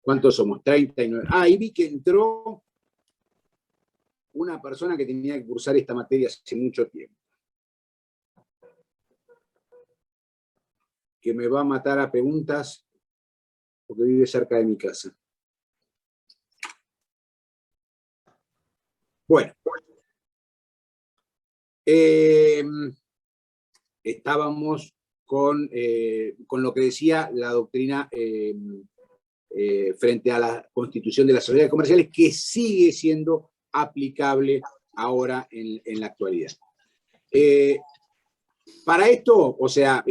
¿Cuántos somos? 39. Ah, y vi que entró una persona que tenía que cursar esta materia hace mucho tiempo. Que me va a matar a preguntas porque vive cerca de mi casa. Bueno. Estábamos con lo que decía la doctrina frente a la constitución de las sociedades comerciales, que sigue siendo aplicable ahora en la actualidad. Para esto, o sea,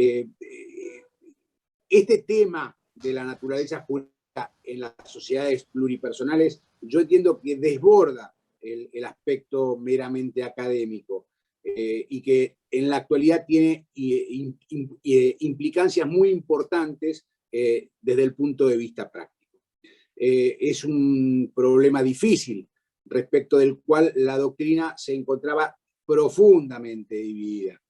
este tema de la naturaleza jurídica en las sociedades pluripersonales, yo entiendo que desborda el aspecto meramente académico y que en la actualidad tiene implicancias muy importantes desde el punto de vista práctico. Es un problema difícil respecto del cual la doctrina se encontraba profundamente dividida.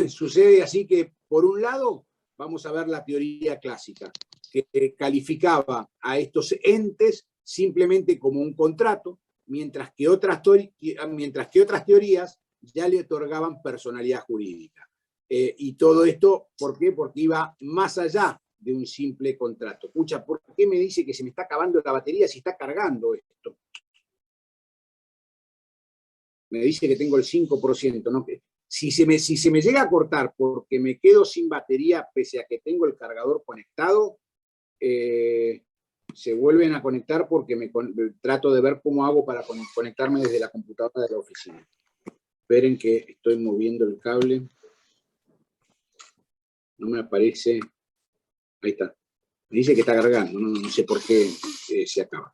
Sucede así que, por un lado, vamos a ver la teoría clásica, que calificaba a estos entes simplemente como un contrato, mientras que otras teorías ya le otorgaban personalidad jurídica. Y todo esto, ¿por qué? Porque iba más allá de un simple contrato. Pucha, ¿por qué me dice que se me está acabando la batería si está cargando esto? Me dice que tengo el 5%, ¿no? Si se me llega a cortar porque me quedo sin batería pese a que tengo el cargador conectado, se vuelven a conectar porque trato de ver cómo hago para conectarme desde la computadora de la oficina. Esperen que estoy moviendo el cable. No me aparece. Ahí está. Me dice que está cargando, no sé por qué se acaba.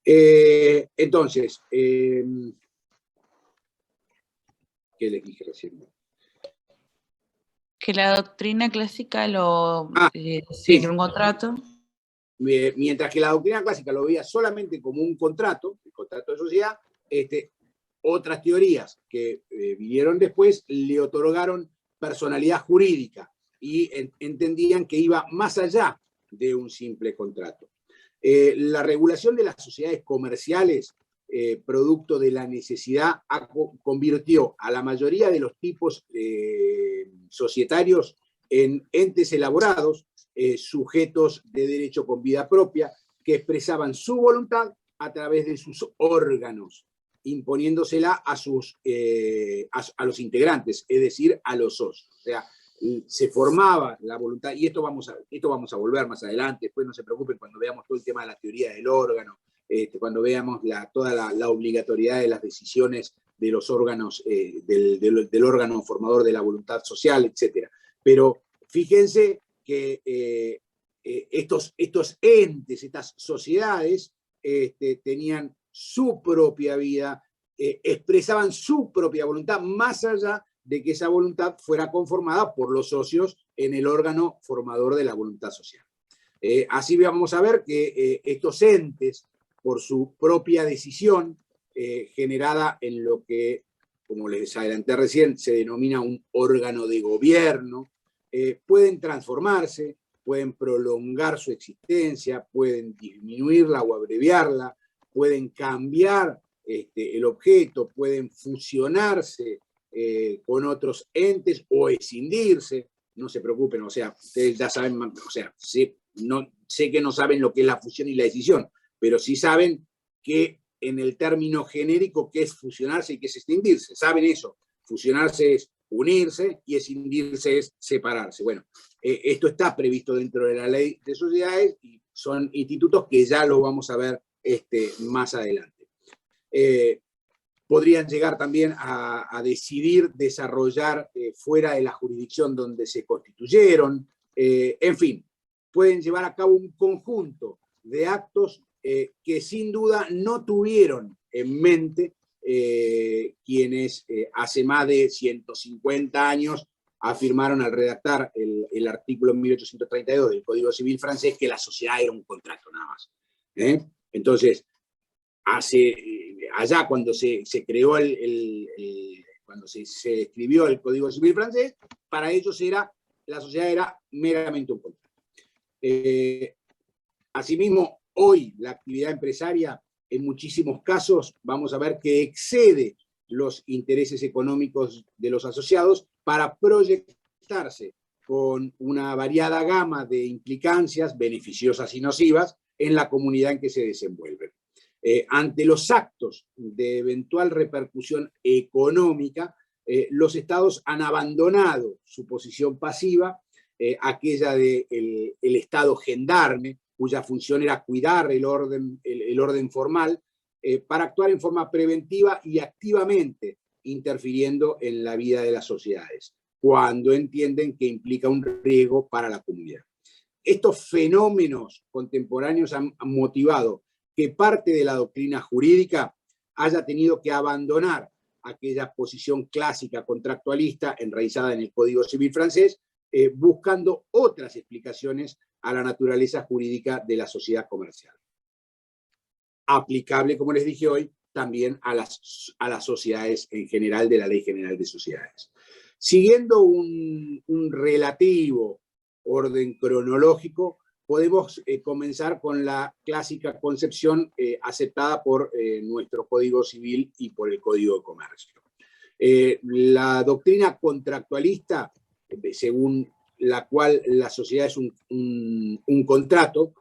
Entonces, ¿qué les dije recién? Que la doctrina clásica lo sí. un contrato. Mientras que la doctrina clásica lo veía solamente como un contrato, el contrato de sociedad, otras teorías que vinieron después le otorgaron personalidad jurídica y entendían que iba más allá de un simple contrato. La regulación de las sociedades comerciales, producto de la necesidad, convirtió a la mayoría de los tipos societarios en entes elaborados, sujetos de derecho con vida propia, que expresaban su voluntad a través de sus órganos, imponiéndosela a los integrantes, es decir, a los socios. O sea, se formaba la voluntad, y esto vamos a volver más adelante, después no se preocupen cuando veamos todo el tema de la teoría del órgano, cuando veamos toda la obligatoriedad de las decisiones de los órganos, del órgano formador de la voluntad social, etc. Pero fíjense que estos entes, estas sociedades, tenían su propia vida, expresaban su propia voluntad, más allá de que esa voluntad fuera conformada por los socios en el órgano formador de la voluntad social. Así vamos a ver que estos entes, por su propia decisión, generada en lo que, como les adelanté recién, se denomina un órgano de gobierno, pueden transformarse, pueden prolongar su existencia, pueden disminuirla o abreviarla, pueden cambiar el objeto, pueden fusionarse con otros entes o escindirse. No se preocupen, o sea, ustedes ya saben, o sea, sé que no saben lo que es la fusión y la escisión, pero sí saben que en el término genérico qué es fusionarse y qué es escindirse. Saben eso. Fusionarse es unirse y escindirse es separarse. Bueno, esto está previsto dentro de la ley de sociedades y son institutos que ya lo vamos a ver más adelante. Podrían llegar también a decidir desarrollar fuera de la jurisdicción donde se constituyeron. En fin, pueden llevar a cabo un conjunto de actos que sin duda no tuvieron en mente quienes hace más de 150 años afirmaron al redactar el artículo 1832 del Código Civil francés que la sociedad era un contrato nada más. Entonces, allá cuando se creó cuando se escribió el Código Civil francés, para ellos la sociedad era meramente un contrato. Asimismo, hoy la actividad empresaria en muchísimos casos vamos a ver que excede los intereses económicos de los asociados para proyectarse con una variada gama de implicancias beneficiosas y nocivas en la comunidad en que se desenvuelven. Ante los actos de eventual repercusión económica, los estados han abandonado su posición pasiva, aquella del estado gendarme, cuya función era cuidar el orden formal, para actuar en forma preventiva y activamente interfiriendo en la vida de las sociedades, cuando entienden que implica un riesgo para la comunidad. Estos fenómenos contemporáneos han motivado que parte de la doctrina jurídica haya tenido que abandonar aquella posición clásica contractualista enraizada en el Código Civil francés, buscando otras explicaciones a la naturaleza jurídica de la sociedad comercial. Aplicable, como les dije hoy, también a las sociedades en general de la Ley General de Sociedades. Siguiendo un relativo orden cronológico, podemos comenzar con la clásica concepción aceptada por nuestro Código Civil y por el Código de Comercio. La doctrina contractualista, según la cual la sociedad es un contrato,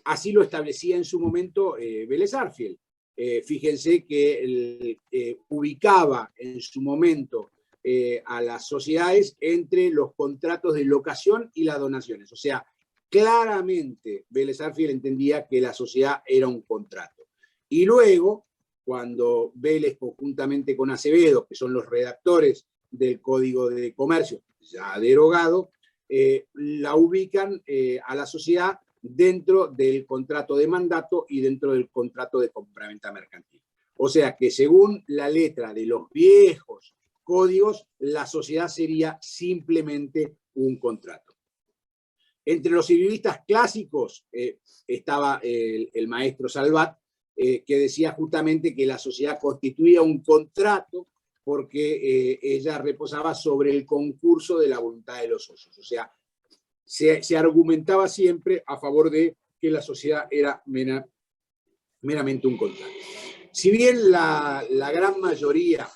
así lo establecía en su momento Vélez Sarsfield. Fíjense que ubicaba en su momento a las sociedades entre los contratos de locación y las donaciones. O sea, claramente Vélez Sarsfield entendía que la sociedad era un contrato. Y luego, cuando Vélez, conjuntamente con Acevedo, que son los redactores del Código de Comercio, ya derogado, la ubican a la sociedad dentro del contrato de mandato y dentro del contrato de compraventa mercantil. O sea que según la letra de los viejos códigos, la sociedad sería simplemente un contrato. Entre los civilistas clásicos estaba el maestro Salvat, que decía justamente que la sociedad constituía un contrato porque ella reposaba sobre el concurso de la voluntad de los socios. O sea, se argumentaba siempre a favor de que la sociedad era meramente un contrato. Si bien la gran mayoría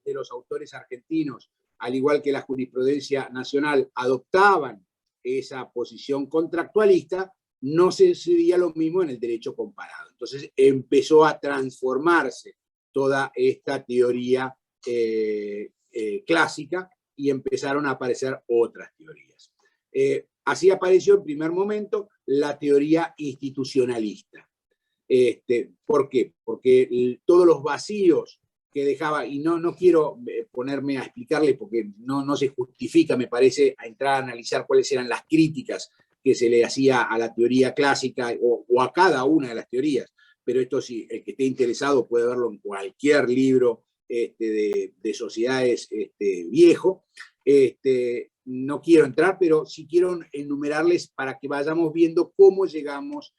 de los autores argentinos, al igual que la jurisprudencia nacional, adoptaban esa posición contractualista, no se sucedía lo mismo en el derecho comparado. Entonces empezó a transformarse toda esta teoría clásica y empezaron a aparecer otras teorías. Así apareció en primer momento la teoría institucionalista. ¿Por qué? Porque todos los vacíos que dejaba, y no quiero ponerme a explicarle porque no se justifica, me parece, a entrar a analizar cuáles eran las críticas que se le hacía a la teoría clásica o a cada una de las teorías, pero esto sí, el que esté interesado puede verlo en cualquier libro de sociedades viejo. No quiero entrar, pero sí quiero enumerarles para que vayamos viendo cómo llegamos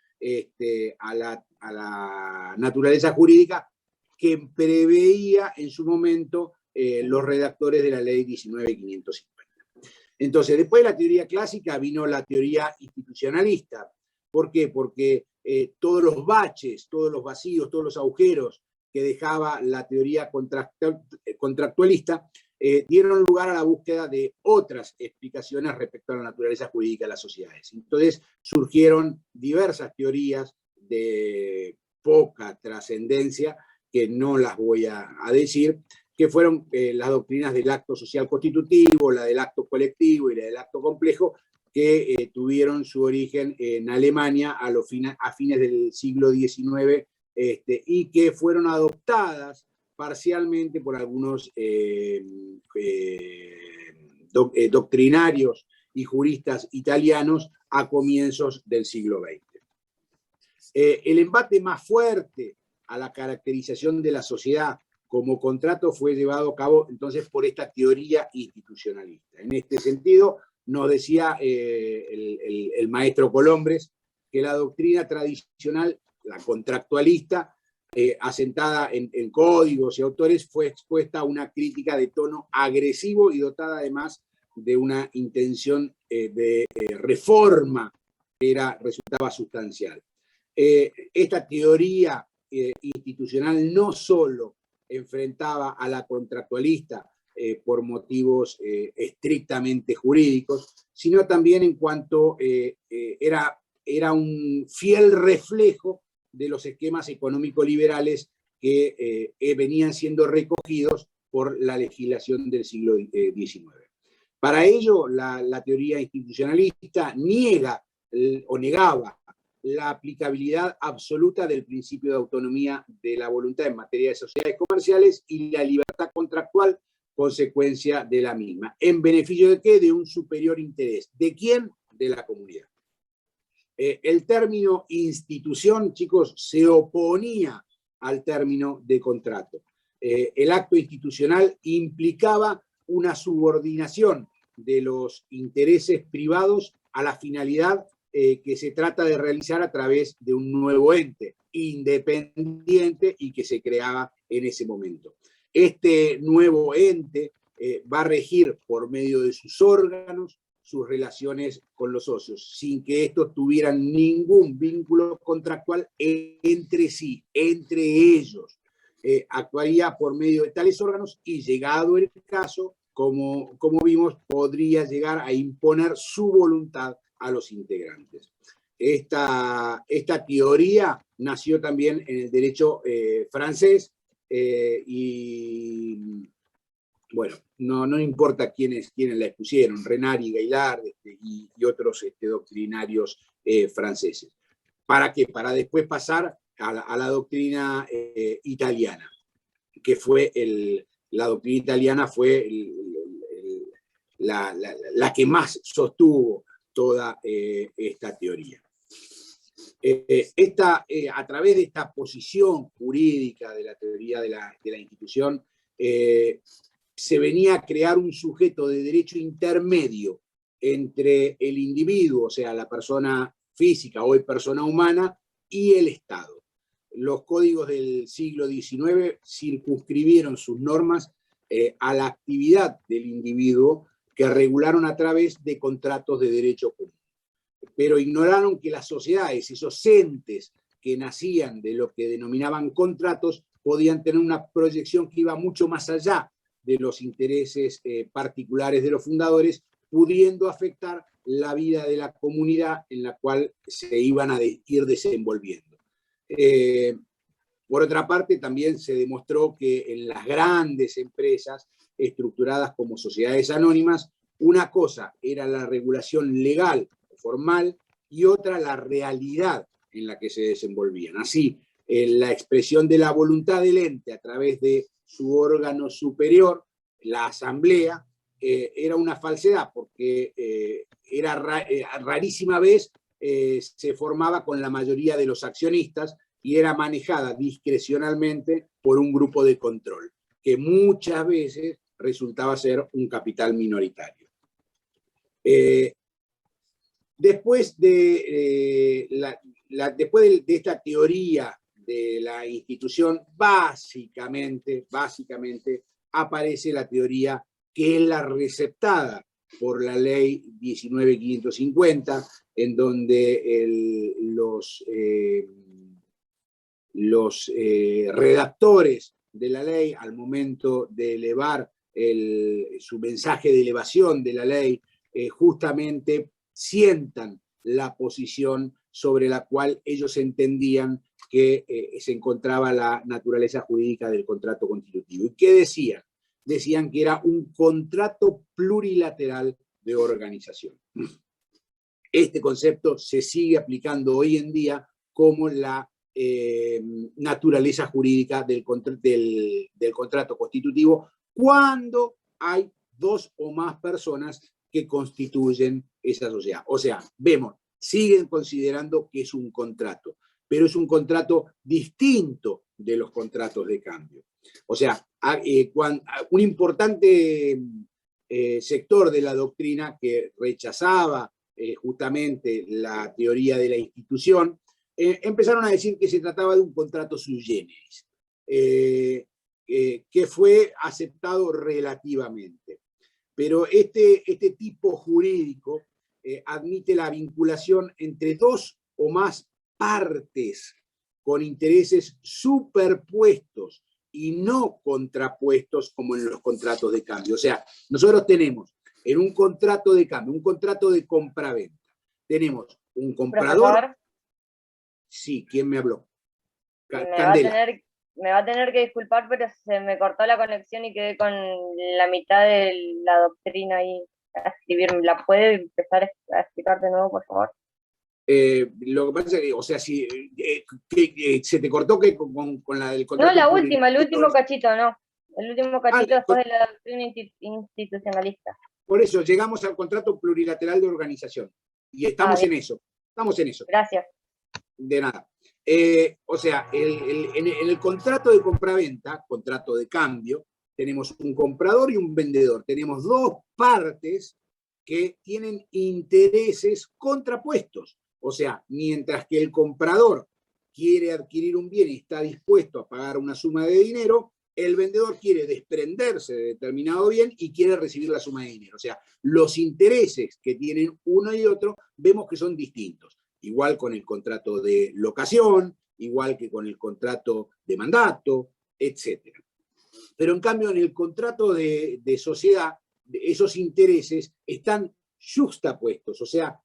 a la naturaleza jurídica que preveía en su momento los redactores de la ley 19.550. Entonces, después de la teoría clásica vino la teoría institucionalista. ¿Por qué? Porque todos los baches, todos los vacíos, todos los agujeros que dejaba la teoría contractualista dieron lugar a la búsqueda de otras explicaciones respecto a la naturaleza jurídica de las sociedades. Entonces surgieron diversas teorías de poca trascendencia, que no las voy a decir, que fueron las doctrinas del acto social constitutivo, la del acto colectivo y la del acto complejo, que tuvieron su origen en Alemania a fines del siglo XIX y que fueron adoptadas parcialmente por algunos doctrinarios y juristas italianos a comienzos del siglo XX. El embate más fuerte a la caracterización de la sociedad como contrato fue llevado a cabo entonces por esta teoría institucionalista. En este sentido, nos decía el maestro Colombres que la doctrina tradicional, la contractualista, asentada en códigos y autores, fue expuesta a una crítica de tono agresivo y dotada además de una intención de reforma resultaba sustancial. Esta teoría institucional no solo enfrentaba a la contractualista por motivos estrictamente jurídicos, sino también en cuanto era un fiel reflejo de los esquemas económico-liberales que venían siendo recogidos por la legislación del siglo XIX. Para ello, la teoría institucionalista negaba la aplicabilidad absoluta del principio de autonomía de la voluntad en materia de sociedades comerciales y la libertad contractual consecuencia de la misma. ¿En beneficio de qué? De un superior interés. ¿De quién? De la comunidad. El término institución, chicos, se oponía al término de contrato. El acto institucional implicaba una subordinación de los intereses privados a la finalidad que se trata de realizar a través de un nuevo ente independiente y que se creaba en ese momento. Este nuevo ente va a regir por medio de sus órganos sus relaciones con los socios, sin que estos tuvieran ningún vínculo contractual entre sí, entre ellos. Actuaría por medio de tales órganos y, llegado el caso, como vimos, podría llegar a imponer su voluntad a los integrantes. Esta teoría nació también en el derecho francés y, bueno, no importa quiénes la expusieron, Renard y Gaillard y otros doctrinarios franceses. ¿Para qué? Para después pasar a la doctrina italiana, que fue la doctrina italiana fue la que más sostuvo toda esta teoría. A través de esta posición jurídica de la teoría de la institución, se venía a crear un sujeto de derecho intermedio entre el individuo, o sea, la persona física, hoy persona humana, y el Estado. Los códigos del siglo XIX circunscribieron sus normas a la actividad del individuo, que regularon a través de contratos de derecho común. Pero ignoraron que las sociedades, esos entes que nacían de lo que denominaban contratos, podían tener una proyección que iba mucho más allá de los intereses particulares de los fundadores, pudiendo afectar la vida de la comunidad en la cual se iban a ir desenvolviendo. Por otra parte, también se demostró que en las grandes empresas estructuradas como sociedades anónimas, una cosa era la regulación legal o formal y otra la realidad en la que se desenvolvían. Así, la expresión de la voluntad del ente a través de su órgano superior, la asamblea, era una falsedad, porque rarísima vez se formaba con la mayoría de los accionistas y era manejada discrecionalmente por un grupo de control, que muchas veces resultaba ser un capital minoritario. Después de esta teoría de la institución, básicamente aparece la teoría que es la receptada por la ley 19.550, en donde los redactores de la ley, al momento de elevar su mensaje de elevación de la ley, justamente sientan la posición sobre la cual ellos entendían que se encontraba la naturaleza jurídica del contrato constitutivo. ¿Y qué decían? Decían que era un contrato plurilateral de organización. Este concepto se sigue aplicando hoy en día como la naturaleza jurídica del contrato constitutivo cuando hay dos o más personas que constituyen esa sociedad. O sea, vemos, siguen considerando que es un contrato, pero es un contrato distinto de los contratos de cambio. O sea, un importante sector de la doctrina que rechazaba justamente la teoría de la institución, empezaron a decir que se trataba de un contrato sui generis, que fue aceptado relativamente. Pero este tipo jurídico admite la vinculación entre dos o más partes con intereses superpuestos y no contrapuestos como en los contratos de cambio. O sea, nosotros tenemos en un contrato de cambio, un contrato de compraventa, tenemos un comprador. Profesor, Sí, ¿quién me habló? me va a tener que disculpar, pero se me cortó la conexión y quedé con la mitad de la doctrina ahí a escribir. ¿La puede empezar a explicar de nuevo, por favor? Lo que pasa es que, o sea, si se te cortó que con la del contrato. No, la última, el último cachito, no. El último cachito después de la doctrina institucionalista. Por eso, llegamos al contrato plurilateral de organización. Y estamos en eso. Estamos en eso. Gracias. De nada. O sea, en el contrato de compraventa, contrato de cambio, tenemos un comprador y un vendedor. Tenemos dos partes que tienen intereses contrapuestos. O sea, mientras que el comprador quiere adquirir un bien y está dispuesto a pagar una suma de dinero, el vendedor quiere desprenderse de determinado bien y quiere recibir la suma de dinero. O sea, los intereses que tienen uno y otro vemos que son distintos. Igual con el contrato de locación, igual que con el contrato de mandato, etc. Pero en cambio, en el contrato de sociedad, esos intereses están juxtapuestos, o sea,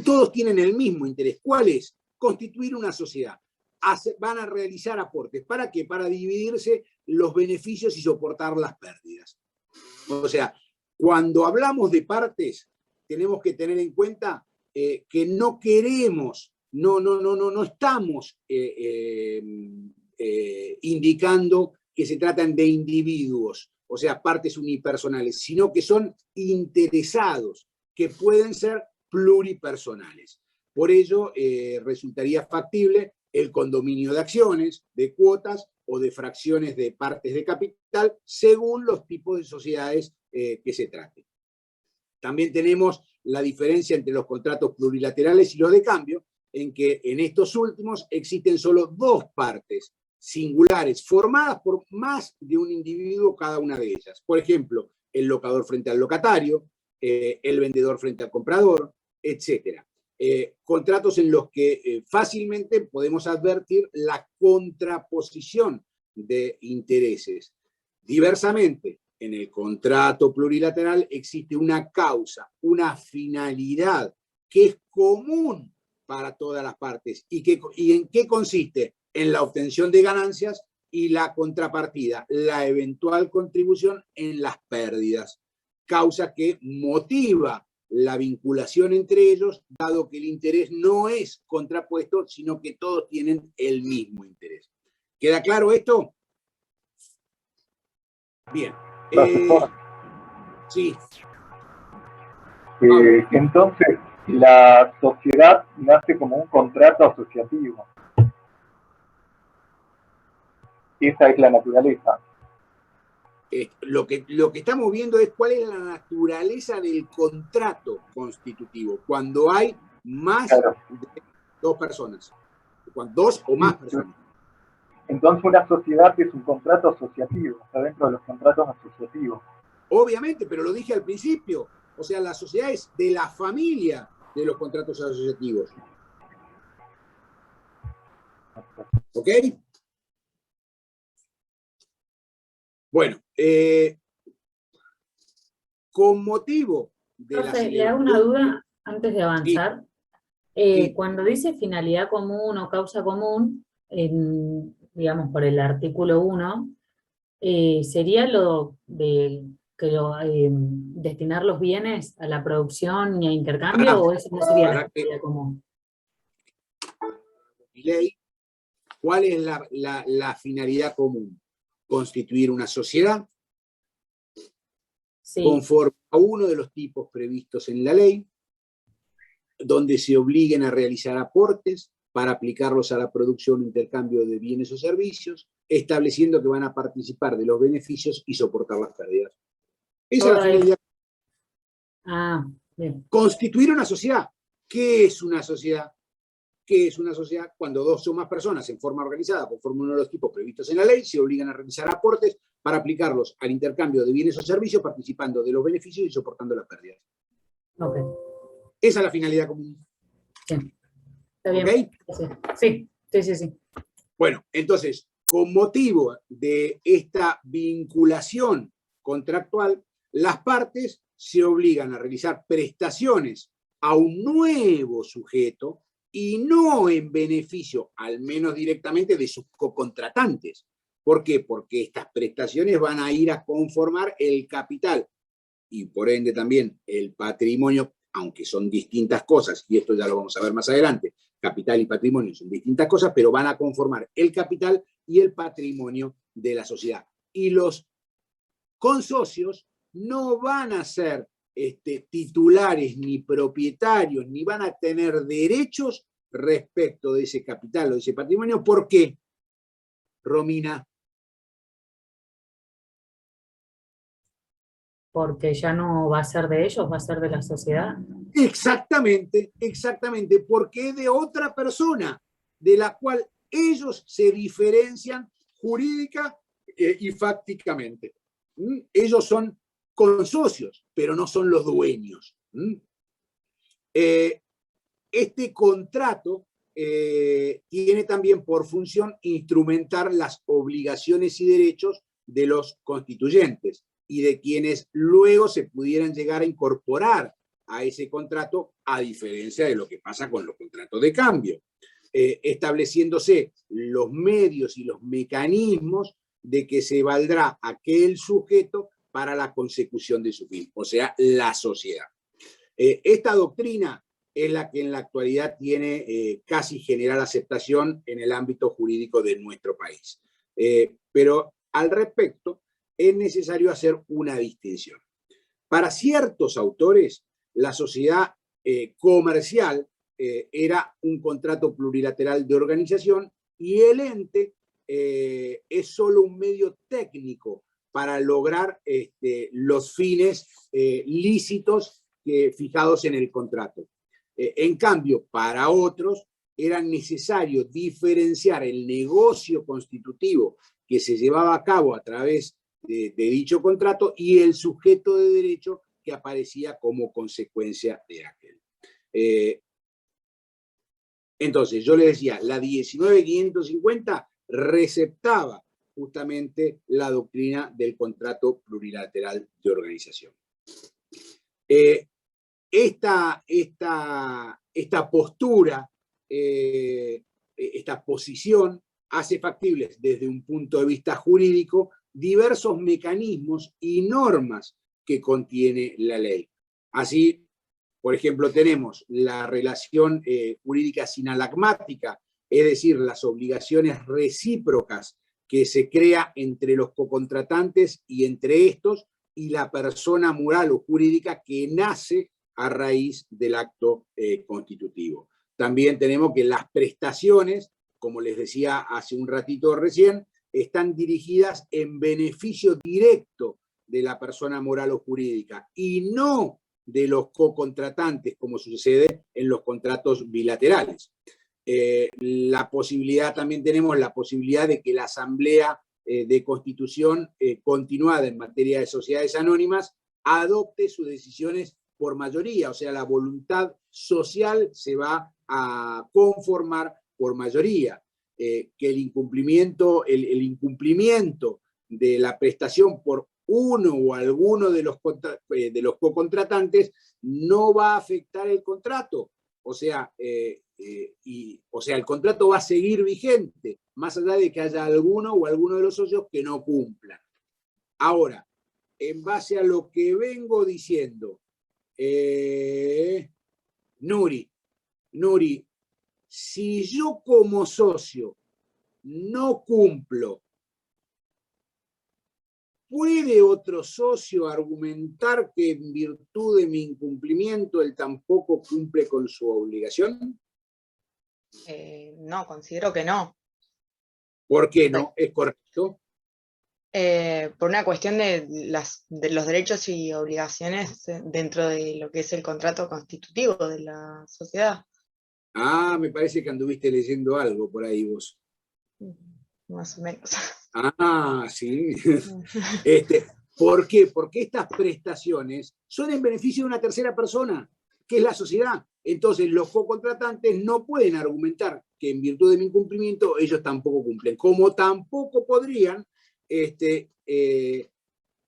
todos tienen el mismo interés. ¿Cuál es? Constituir una sociedad. Van a realizar aportes. ¿Para qué? Para dividirse los beneficios y soportar las pérdidas. O sea, cuando hablamos de partes, tenemos que tener en cuenta que no queremos, no estamos indicando que se tratan de individuos, o sea, partes unipersonales, sino que son interesados, que pueden ser pluripersonales. Por ello, resultaría factible el condominio de acciones, de cuotas o de fracciones de partes de capital, según los tipos de sociedades que se traten. También tenemos la diferencia entre los contratos plurilaterales y los de cambio, en que en estos últimos existen solo dos partes singulares, formadas por más de un individuo cada una de ellas. Por ejemplo, el locador frente al locatario, el vendedor frente al comprador, etc. Contratos en los que fácilmente podemos advertir la contraposición de intereses. Diversamente, en el contrato plurilateral existe una causa, una finalidad que es común para todas las partes. ¿Y en qué consiste? En la obtención de ganancias y la contrapartida, la eventual contribución en las pérdidas. Causa que motiva la vinculación entre ellos, dado que el interés no es contrapuesto, sino que todos tienen el mismo interés. ¿Queda claro esto? Bien. Sí. Entonces, la sociedad nace como un contrato asociativo. Esa es la naturaleza. Lo que estamos viendo es cuál es la naturaleza del contrato constitutivo, cuando hay más de dos personas, dos o más personas. Entonces una sociedad es un contrato asociativo, está dentro de los contratos asociativos. Obviamente, pero lo dije al principio, o sea, la sociedad es de la familia de los contratos asociativos. ¿Ok? Bueno, con motivo de la celebración... Le hago una duda antes de avanzar. Sí. Cuando dice finalidad común o causa común, digamos por el artículo 1, ¿sería lo de destinar los bienes a la producción y a intercambio o eso no sería la finalidad común? Ley, ¿cuál es la finalidad común? Constituir una sociedad conforme a uno de los tipos previstos en la ley, donde se obliguen a realizar aportes para aplicarlos a la producción o intercambio de bienes o servicios, estableciendo que van a participar de los beneficios y soportar las pérdidas. Esa es la finalidad. Bien. Constituir una sociedad. ¿Qué es una sociedad? ¿Qué es una sociedad? Cuando dos o más personas en forma organizada, conforme uno de los tipos previstos en la ley, se obligan a realizar aportes para aplicarlos al intercambio de bienes o servicios, participando de los beneficios y soportando las pérdidas. Ok, Esa es la finalidad común. sí. Está bien. ¿Ok? Sí. Bueno, entonces, con motivo de esta vinculación contractual, las partes se obligan a realizar prestaciones a un nuevo sujeto y no en beneficio, al menos directamente, de sus cocontratantes. ¿Por qué? Porque estas prestaciones van a ir a conformar el capital y por ende también el patrimonio, aunque son distintas cosas, y esto ya lo vamos a ver más adelante, capital y patrimonio son distintas cosas, pero van a conformar el capital y el patrimonio de la sociedad. Y los consocios no van a ser titulares ni propietarios, ni van a tener derechos respecto de ese capital o de ese patrimonio. ¿Por qué, Romina? Porque ya no va a ser de ellos, va a ser de la sociedad. Exactamente, porque es de otra persona, de la cual ellos se diferencian jurídica y fácticamente. Ellos son consocios, pero no son los dueños. Este contrato tiene también por función instrumentar las obligaciones y derechos de los constituyentes y de quienes luego se pudieran llegar a incorporar a ese contrato, a diferencia de lo que pasa con los contratos de cambio, estableciéndose los medios y los mecanismos de que se valdrá aquel sujeto para la consecución de su fin, o sea, la sociedad. Esta doctrina es la que en la actualidad tiene casi general aceptación en el ámbito jurídico de nuestro país. Pero al respecto, es necesario hacer una distinción. Para ciertos autores, la sociedad comercial era un contrato plurilateral de organización y el ente es solo un medio técnico para lograr los fines lícitos fijados en el contrato. En cambio, para otros era necesario diferenciar el negocio constitutivo que se llevaba a cabo a través de dicho contrato y el sujeto de derecho que aparecía como consecuencia de aquel. Entonces, yo les decía, la 19.550 receptaba justamente la doctrina del contrato plurilateral de organización. Esta postura, esta posición, hace factibles desde un punto de vista jurídico diversos mecanismos y normas que contiene la ley. Así, por ejemplo, tenemos la relación jurídica sinalagmática, es decir, las obligaciones recíprocas que se crea entre los cocontratantes y entre estos y la persona moral o jurídica que nace a raíz del acto constitutivo. También tenemos que las prestaciones, como les decía hace un ratito recién, están dirigidas en beneficio directo de la persona moral o jurídica y no de los cocontratantes, como sucede en los contratos bilaterales. También tenemos la posibilidad de que la Asamblea de Constitución continuada en materia de sociedades anónimas adopte sus decisiones por mayoría, o sea, la voluntad social se va a conformar por mayoría. Que el incumplimiento de la prestación por uno o alguno de los cocontratantes no va a afectar el contrato. O sea, el contrato va a seguir vigente, más allá de que haya alguno o alguno de los socios que no cumplan. Ahora, en base a lo que vengo diciendo, Nuri, si yo como socio no cumplo, ¿puede otro socio argumentar que en virtud de mi incumplimiento él tampoco cumple con su obligación? No, considero que no. ¿Por qué no? ¿Es correcto? Por una cuestión de los derechos y obligaciones dentro de lo que es el contrato constitutivo de la sociedad. Ah, me parece que anduviste leyendo algo por ahí vos. Más o menos. Ah, sí. ¿Por qué? Porque estas prestaciones son en beneficio de una tercera persona, que es la sociedad. Entonces, los cocontratantes no pueden argumentar que en virtud de mi incumplimiento ellos tampoco cumplen. Como tampoco podrían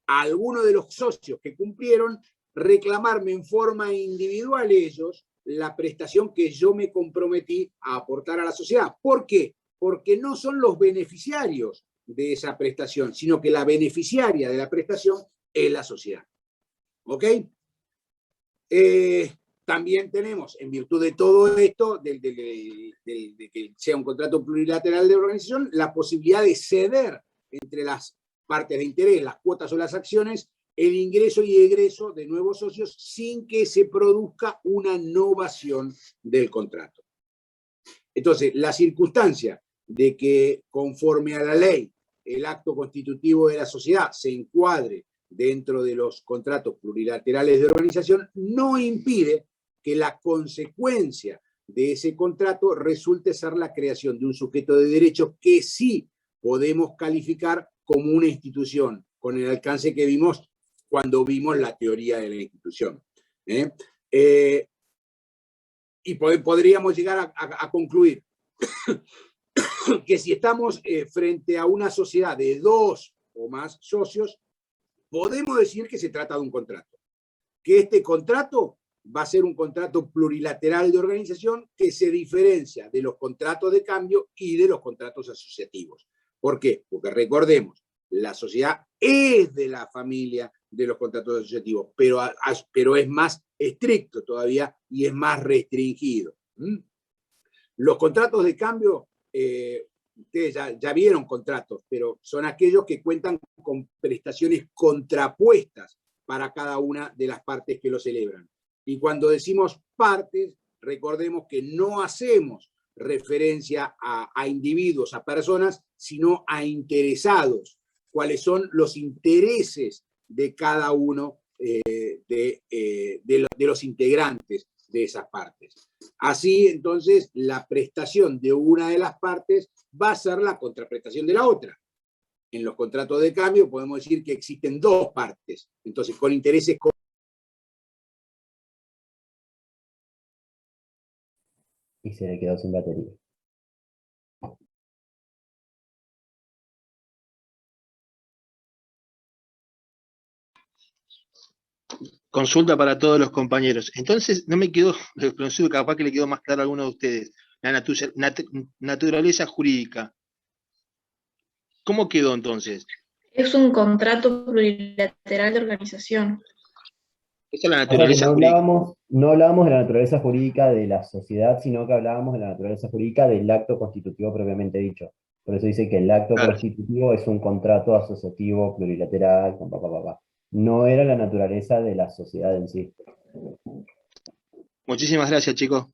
algunos de los socios que cumplieron reclamarme en forma individual ellos la prestación que yo me comprometí a aportar a la sociedad. ¿Por qué? Porque no son los beneficiarios de esa prestación, sino que la beneficiaria de la prestación es la sociedad. ¿Ok? También tenemos, en virtud de todo esto, de que sea un contrato plurilateral de organización, la posibilidad de ceder entre las partes de interés, las cuotas o las acciones, el ingreso y egreso de nuevos socios sin que se produzca una novación del contrato. Entonces, la circunstancia de que, conforme a la ley, el acto constitutivo de la sociedad se encuadre dentro de los contratos plurilaterales de organización no impide que la consecuencia de ese contrato resulte ser la creación de un sujeto de derecho que sí podemos calificar como una institución, con el alcance que vimos cuando vimos la teoría de la institución. Y podríamos llegar a concluir que si estamos frente a una sociedad de 2 o más socios, podemos decir que se trata de un contrato. Que este contrato va a ser un contrato plurilateral de organización que se diferencia de los contratos de cambio y de los contratos asociativos. ¿Por qué? Porque recordemos, la sociedad es de la familia de los contratos asociativos, pero es más estricto todavía y es más restringido. Los contratos de cambio, ustedes ya vieron contratos, pero son aquellos que cuentan con prestaciones contrapuestas para cada una de las partes que lo celebran. Y cuando decimos partes, recordemos que no hacemos referencia a individuos, a personas, sino a interesados. ¿Cuáles son los intereses de cada uno de los integrantes de esas partes? Así, entonces, la prestación de una de las partes va a ser la contraprestación de la otra. En los contratos de cambio podemos decir que existen 2 partes, entonces con intereses. Y se le quedó sin batería. Consulta para todos los compañeros. Entonces, no me quedó, capaz que le quedó más claro a alguno de ustedes, la naturaleza jurídica. ¿Cómo quedó entonces? Es un contrato plurilateral de organización. Esa es la naturaleza jurídica. No hablábamos de la naturaleza jurídica de la sociedad, sino que hablábamos de la naturaleza jurídica del acto constitutivo propiamente dicho. Por eso dice que el acto constitutivo es un contrato asociativo plurilateral, con No era la naturaleza de la sociedad en sí. Muchísimas gracias, chicos.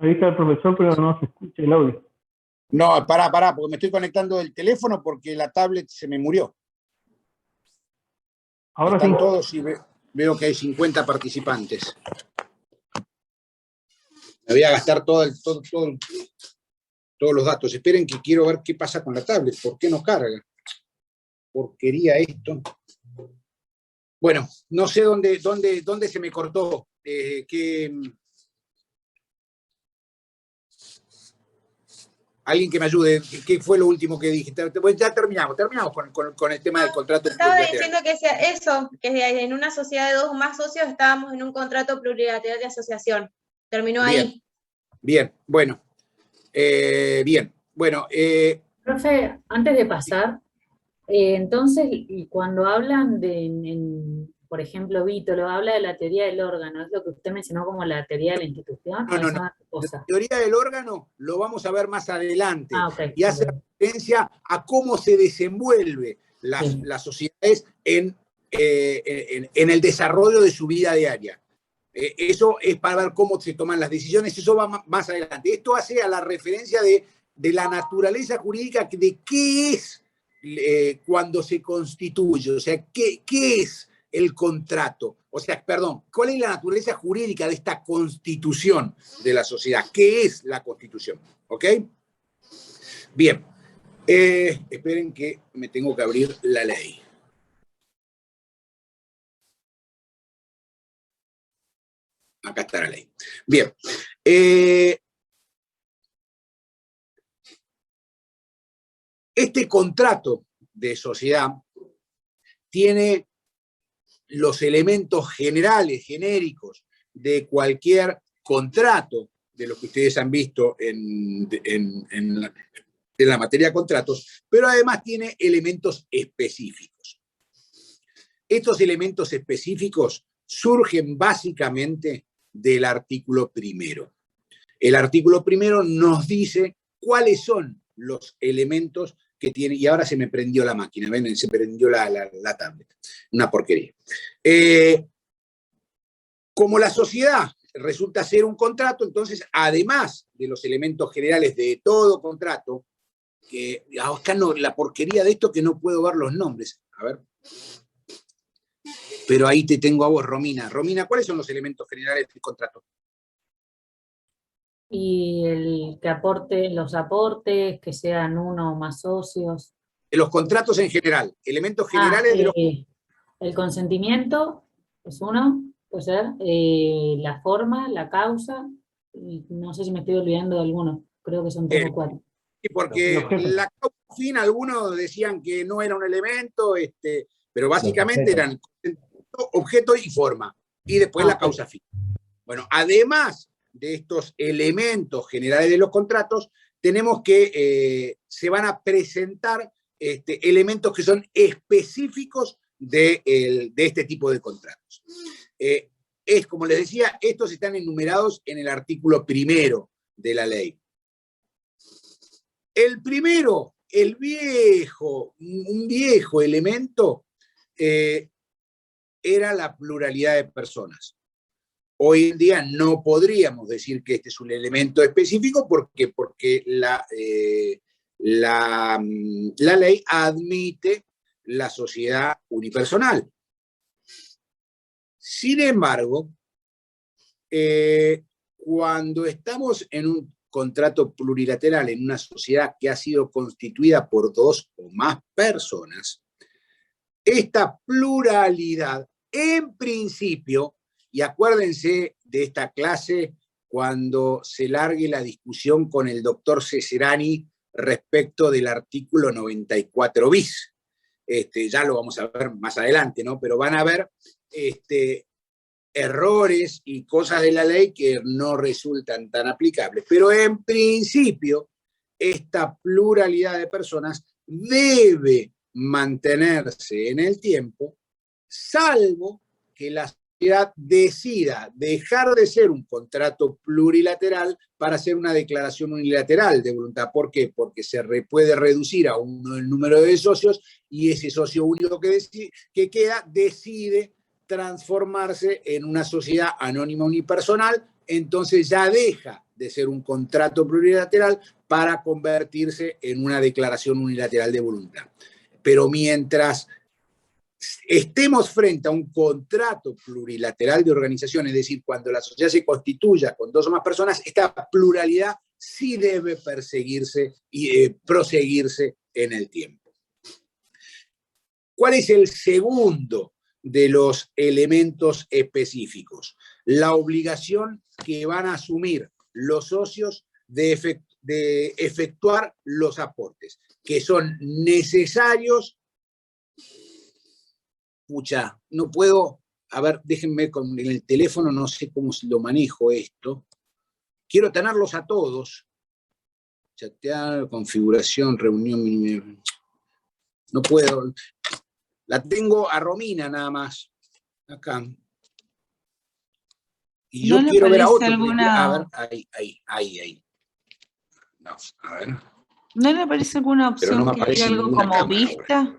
Ahí está el profesor, pero no se escucha el audio. No, pará, porque me estoy conectando del teléfono porque la tablet se me murió. Ahora están sí. Todos y veo que hay 50 participantes. Me voy a gastar todos los datos. Esperen que quiero ver qué pasa con la tablet. ¿Por qué no carga? Porquería esto. Bueno, no sé dónde se me cortó. Alguien que me ayude. ¿Qué fue lo último que dije? Pues ya terminamos con el tema del contrato. Estaba diciendo que que en una sociedad de 2 o más socios estábamos en un contrato plurilateral de asociación. Terminó ahí. Bien, bueno. Profe, antes de pasar, entonces, y cuando hablan por ejemplo, Vito lo habla de la teoría del órgano, es lo que usted mencionó como la teoría de la institución. No. La teoría del órgano lo vamos a ver más adelante. Y hace referencia a cómo se desenvuelven las sociedades en en el desarrollo de su vida diaria. Eso es para ver cómo se toman las decisiones, eso va más adelante. Esto hace a la referencia de la naturaleza jurídica, de qué es cuando se constituye, o sea, qué es el contrato. O sea, perdón, ¿cuál es la naturaleza jurídica de esta constitución de la sociedad? ¿Qué es la constitución? ¿Ok? Bien. Esperen que me tengo que abrir la ley. Acá está la ley. Bien. Este contrato de sociedad tiene los elementos generales, genéricos, de cualquier contrato, de los que ustedes han visto en la materia de contratos, pero además tiene elementos específicos. Estos elementos específicos surgen básicamente del artículo primero. El artículo primero nos dice cuáles son los elementos que tiene, y ahora se me prendió la máquina, ¿ven? Se prendió la tablet. Una porquería. Como la sociedad resulta ser un contrato, entonces, además de los elementos generales de todo contrato, que acá no, la porquería de esto que no puedo ver los nombres. A ver. Pero ahí te tengo a vos, Romina. Romina, ¿cuáles son los elementos generales del contrato? Y el que aporte, los aportes, que sean uno o más socios. Los contratos en general, elementos generales de los... El consentimiento es uno, puede ser, la forma, la causa, y no sé si me estoy olvidando de alguno, creo que son 3 o 4. Sí, porque la causa fin, algunos decían que no era un elemento, pero básicamente eran objeto y forma, y después la causa fin. Bueno, además de estos elementos generales de los contratos, tenemos que se van a presentar elementos que son específicos de este tipo de contratos. Es, como les decía, estos están enumerados en el artículo primero de la ley. El primero, un viejo elemento, era la pluralidad de personas. Hoy en día no podríamos decir que este es un elemento específico porque la ley admite la sociedad unipersonal. Sin embargo, cuando estamos en un contrato plurilateral, en una sociedad que ha sido constituida por 2 o más personas, esta pluralidad, en principio, y acuérdense de esta clase cuando se largue la discusión con el doctor Ceserani respecto del artículo 94 bis. Ya lo vamos a ver más adelante, ¿no? Pero van a ver errores y cosas de la ley que no resultan tan aplicables. Pero en principio, esta pluralidad de personas debe mantenerse en el tiempo, salvo que la sociedad decida dejar de ser un contrato plurilateral para hacer una declaración unilateral de voluntad. ¿Por qué? Porque se puede reducir a uno el número de socios y ese socio único que queda decide transformarse en una sociedad anónima unipersonal, entonces ya deja de ser un contrato plurilateral para convertirse en una declaración unilateral de voluntad. Pero mientras estemos frente a un contrato plurilateral de organización, es decir, cuando la sociedad se constituya con 2 o más personas, esta pluralidad sí debe perseguirse y proseguirse en el tiempo. ¿Cuál es el segundo de los elementos específicos? La obligación que van a asumir los socios de efectuar los aportes, que son necesarios. Pucha, no puedo, a ver, déjenme con el teléfono, no sé cómo lo manejo esto. Quiero tenerlos a todos. Chatear, configuración, reunión. No puedo. La tengo a Romina nada más. Acá. Y yo quiero ver a otro. A ver, ahí. No, a ver. ¿No le aparece alguna opción no me que aparece diga algo ninguna como cámara vista?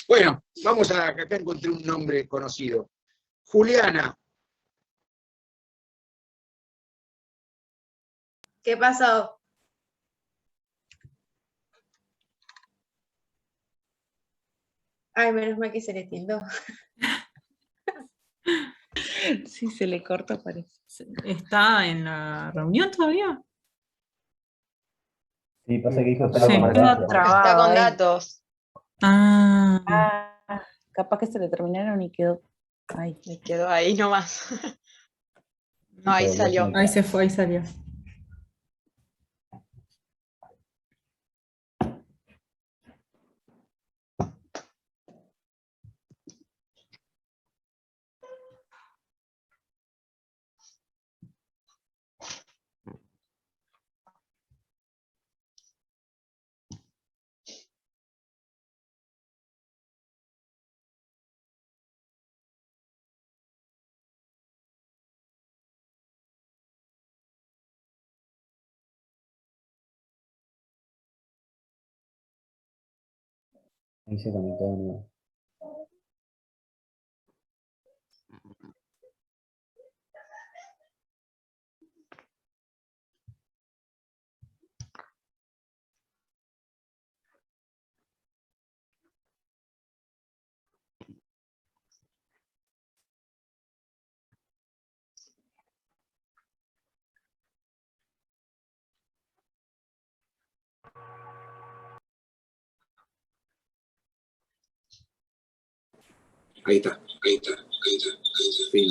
Bueno, vamos a acá encontré un nombre conocido. Juliana. ¿Qué pasó? Ay, menos mal que se le tildó. Sí, se le corta, parece. ¿Está en la reunión todavía? Sí, pasa que dijo Sí. estaba con Quedó datos. trabado Está con ahí. datos. Ah, capaz que se le terminaron y quedó ahí. Me quedó ahí nomás. No, ahí salió. Ahí se fue, ahí salió. Ahí se conectó de nuevo. Ahí está. Fin.